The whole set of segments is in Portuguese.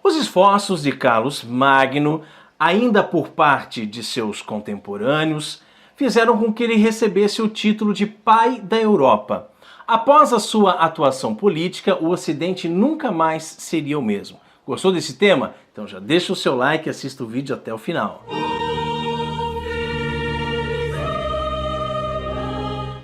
Os esforços de Carlos Magno, ainda por parte de seus contemporâneos, fizeram com que ele recebesse o título de Pai da Europa. Após a sua atuação política, o Ocidente nunca mais seria o mesmo. Gostou desse tema? Então já deixa o seu like e assista o vídeo até o final.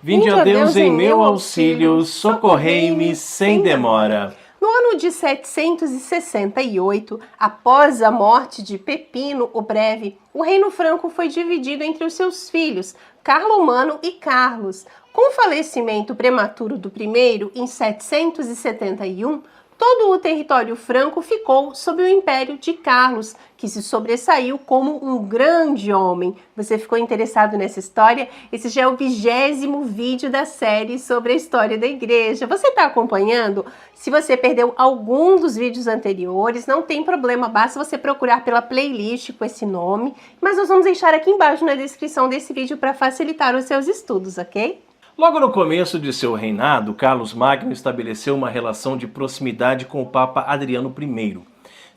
Vinde a Deus em meu auxílio, socorrei-me sem demora. No ano de 768, após a morte de Pepino o Breve, o reino franco foi dividido entre os seus filhos, Carlomano e Carlos. Com o falecimento prematuro do primeiro, em 771, todo o território franco ficou sob o império de Carlos, que se sobressaiu como um grande homem. Você ficou interessado nessa história? Esse já é o 20º vídeo da série sobre a história da igreja. Você está acompanhando? Se você perdeu algum dos vídeos anteriores, não tem problema, basta você procurar pela playlist com esse nome, mas nós vamos deixar aqui embaixo na descrição desse vídeo para facilitar os seus estudos, ok? Logo no começo de seu reinado, Carlos Magno estabeleceu uma relação de proximidade com o Papa Adriano I,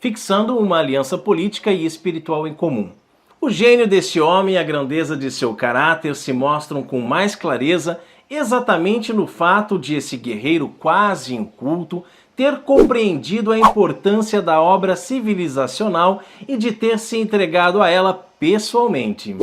fixando uma aliança política e espiritual em comum. O gênio desse homem e a grandeza de seu caráter se mostram com mais clareza exatamente no fato de esse guerreiro quase inculto ter compreendido a importância da obra civilizacional e de ter se entregado a ela pessoalmente.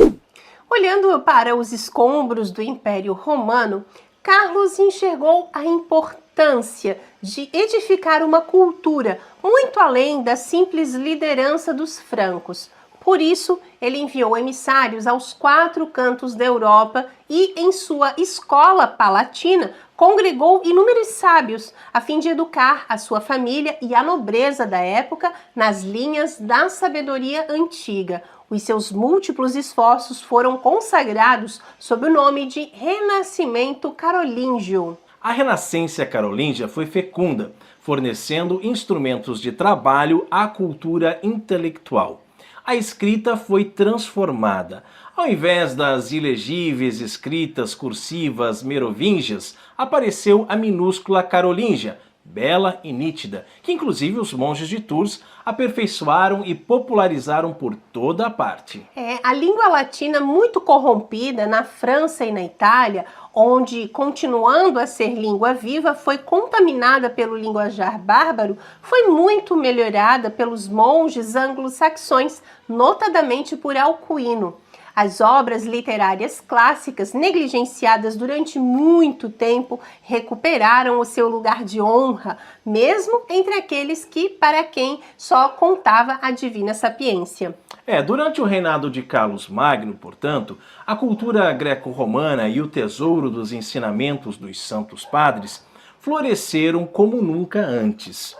Olhando para os escombros do Império Romano, Carlos enxergou a importância de edificar uma cultura muito além da simples liderança dos francos. Por isso, ele enviou emissários aos 4 cantos da Europa e, em sua escola palatina, congregou inúmeros sábios a fim de educar a sua família e a nobreza da época nas linhas da sabedoria antiga. Os seus múltiplos esforços foram consagrados sob o nome de Renascimento Carolíngio. A Renascência Carolíngia foi fecunda, fornecendo instrumentos de trabalho à cultura intelectual. A escrita foi transformada. Ao invés das ilegíveis escritas cursivas merovingias, apareceu a minúscula carolíngia, bela e nítida, que inclusive os monges de Tours aperfeiçoaram e popularizaram por toda a parte. A língua latina muito corrompida na França e na Itália, onde, continuando a ser língua viva, foi contaminada pelo linguajar bárbaro, foi muito melhorada pelos monges anglo-saxões, notadamente por Alcuino. As obras literárias clássicas, negligenciadas durante muito tempo, recuperaram o seu lugar de honra, mesmo entre aqueles para quem só contava a divina sapiência. Durante o reinado de Carlos Magno, portanto, a cultura greco-romana e o tesouro dos ensinamentos dos santos padres floresceram como nunca antes.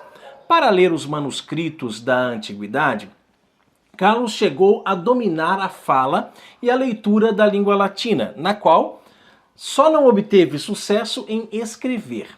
Para ler os manuscritos da antiguidade, Carlos chegou a dominar a fala e a leitura da língua latina, na qual só não obteve sucesso em escrever.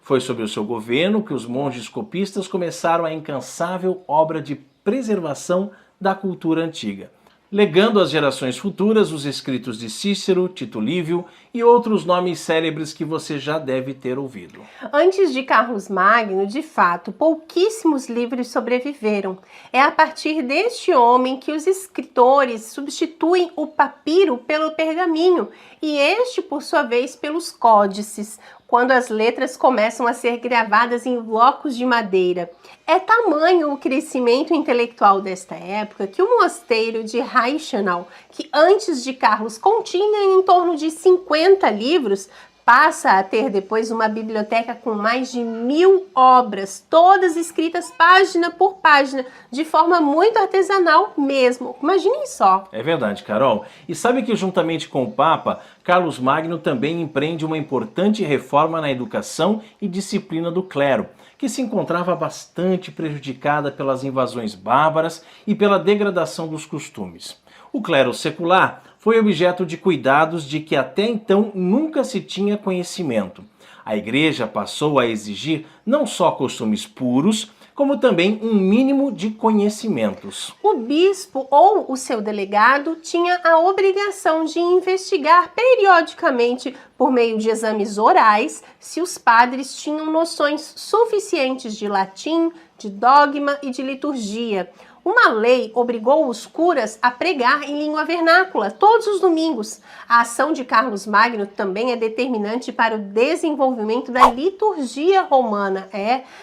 Foi sob o seu governo que os monges copistas começaram a incansável obra de preservação da cultura antiga, legando às gerações futuras os escritos de Cícero, Tito Livio e outros nomes célebres que você já deve ter ouvido. Antes de Carlos Magno, de fato, pouquíssimos livros sobreviveram. É a partir deste homem que os escritores substituem o papiro pelo pergaminho e este, por sua vez, pelos códices, quando as letras começam a ser gravadas em blocos de madeira. É tamanho o crescimento intelectual desta época que o mosteiro de Reichenau, que antes de Carlos continha em torno de 50 livros, passa a ter depois uma biblioteca com mais de 1000 obras, todas escritas página por página, de forma muito artesanal mesmo. Imaginem só. É verdade, Carol. E sabe que juntamente com o Papa, Carlos Magno também empreende uma importante reforma na educação e disciplina do clero, que se encontrava bastante prejudicada pelas invasões bárbaras e pela degradação dos costumes. O clero secular foi objeto de cuidados de que até então nunca se tinha conhecimento. A igreja passou a exigir não só costumes puros, como também um mínimo de conhecimentos. O bispo ou o seu delegado tinha a obrigação de investigar periodicamente, por meio de exames orais, se os padres tinham noções suficientes de latim, de dogma e de liturgia. Uma lei obrigou os curas a pregar em língua vernácula todos os domingos. A ação de Carlos Magno também é determinante para o desenvolvimento da liturgia romana.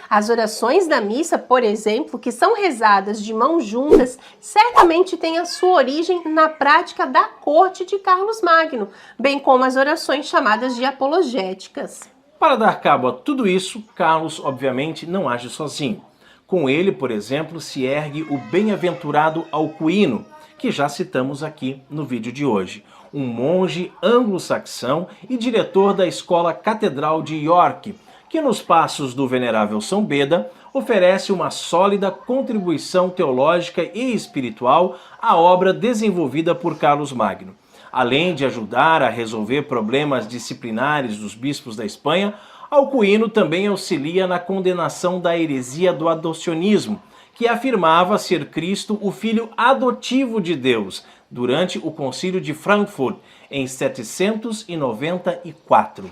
As orações da missa, por exemplo, que são rezadas de mãos juntas, certamente têm a sua origem na prática da corte de Carlos Magno, bem como as orações chamadas de apologéticas. Para dar cabo a tudo isso, Carlos obviamente não age sozinho. Com ele, por exemplo, se ergue o bem-aventurado Alcuino, que já citamos aqui no vídeo de hoje, um monge anglo-saxão e diretor da Escola Catedral de York, que nos passos do venerável São Beda oferece uma sólida contribuição teológica e espiritual à obra desenvolvida por Carlos Magno. Além de ajudar a resolver problemas disciplinares dos bispos da Espanha, Alcuino também auxilia na condenação da heresia do adocionismo, que afirmava ser Cristo o filho adotivo de Deus, durante o Concílio de Frankfurt, em 794.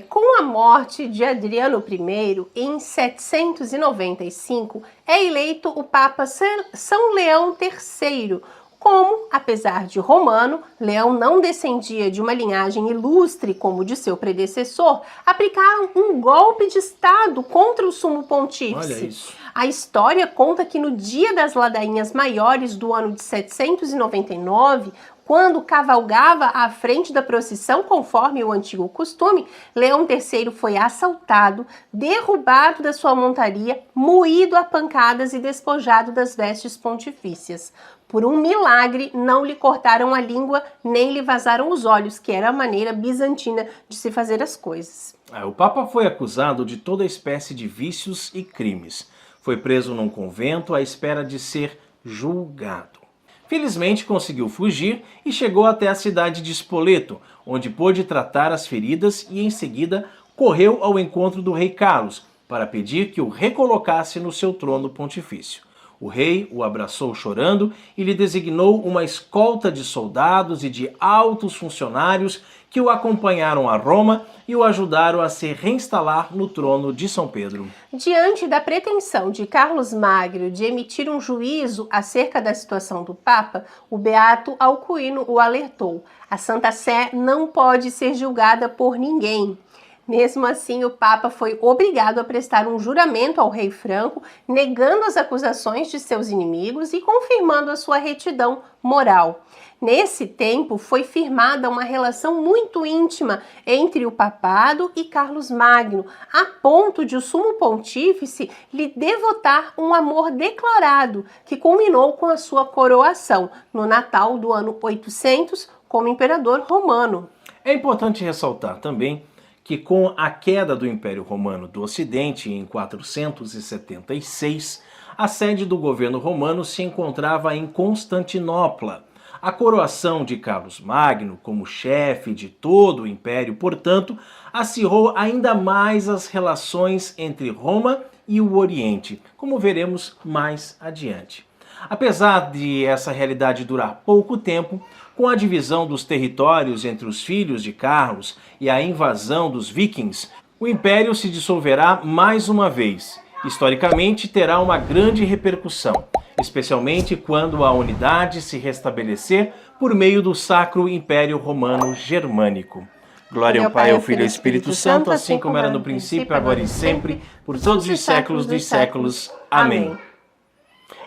Com a morte de Adriano I, em 795, é eleito o Papa São Leão III, como, apesar de romano, Leão não descendia de uma linhagem ilustre como de seu predecessor, aplicaram um golpe de Estado contra o sumo pontífice. Olha isso. A história conta que no dia das ladainhas maiores do ano de 799, quando cavalgava à frente da procissão, conforme o antigo costume, Leão III foi assaltado, derrubado da sua montaria, moído a pancadas e despojado das vestes pontifícias. Por um milagre, não lhe cortaram a língua, nem lhe vazaram os olhos, que era a maneira bizantina de se fazer as coisas. O Papa foi acusado de toda espécie de vícios e crimes. Foi preso num convento à espera de ser julgado. Felizmente conseguiu fugir e chegou até a cidade de Spoleto, onde pôde tratar as feridas e em seguida correu ao encontro do rei Carlos para pedir que o recolocasse no seu trono pontifício. O rei o abraçou chorando e lhe designou uma escolta de soldados e de altos funcionários que o acompanharam a Roma e o ajudaram a se reinstalar no trono de São Pedro. Diante da pretensão de Carlos Magno de emitir um juízo acerca da situação do Papa, o beato Alcuino o alertou: a Santa Sé não pode ser julgada por ninguém. Mesmo assim, o Papa foi obrigado a prestar um juramento ao rei Franco, negando as acusações de seus inimigos e confirmando a sua retidão moral. Nesse tempo, foi firmada uma relação muito íntima entre o papado e Carlos Magno, a ponto de o sumo pontífice lhe devotar um amor declarado, que culminou com a sua coroação, no Natal do ano 800, como imperador romano. É importante ressaltar também que com a queda do Império Romano do Ocidente em 476, a sede do governo romano se encontrava em Constantinopla. A coroação de Carlos Magno como chefe de todo o Império, portanto, acirrou ainda mais as relações entre Roma e o Oriente, como veremos mais adiante. Apesar de essa realidade durar pouco tempo, com a divisão dos territórios entre os filhos de Carlos e a invasão dos vikings, o império se dissolverá mais uma vez. Historicamente, terá uma grande repercussão, especialmente quando a unidade se restabelecer por meio do Sacro Império Romano Germânico. Glória ao Pai, ao Filho e ao Espírito Santo, assim como era no princípio, agora e sempre, por todos os séculos dos séculos. Amém.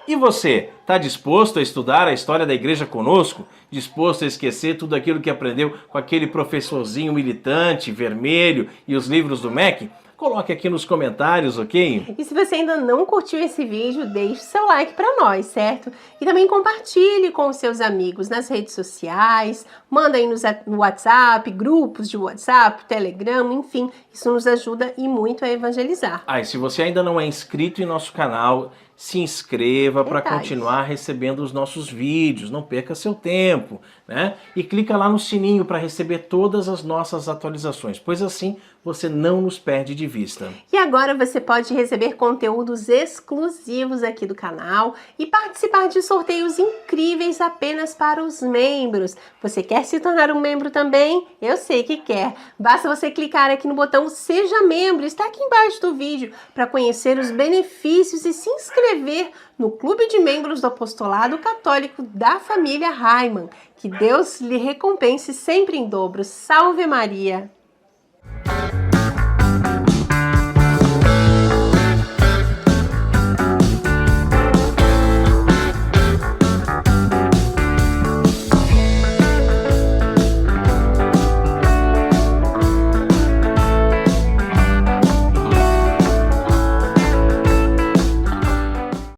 E você, está disposto a estudar a história da igreja conosco? Disposto a esquecer tudo aquilo que aprendeu com aquele professorzinho militante, vermelho e os livros do MEC? Coloque aqui nos comentários, ok? E se você ainda não curtiu esse vídeo, deixe seu like para nós, certo? E também compartilhe com os seus amigos nas redes sociais, manda aí no WhatsApp, grupos de WhatsApp, Telegram, enfim, isso nos ajuda e muito a evangelizar. E se você ainda não é inscrito em nosso canal, se inscreva para continuar recebendo os nossos vídeos, não perca seu tempo, né? E clica lá no sininho para receber todas as nossas atualizações, pois assim você não nos perde de vista. E agora você pode receber conteúdos exclusivos aqui do canal e participar de sorteios incríveis apenas para os membros. Você quer se tornar um membro também? Eu sei que quer. Basta você clicar aqui no botão Seja Membro, está aqui embaixo do vídeo, para conhecer os benefícios e se inscrever no Clube de Membros do Apostolado Católico da família Raimann. Que Deus lhe recompense sempre em dobro. Salve Maria!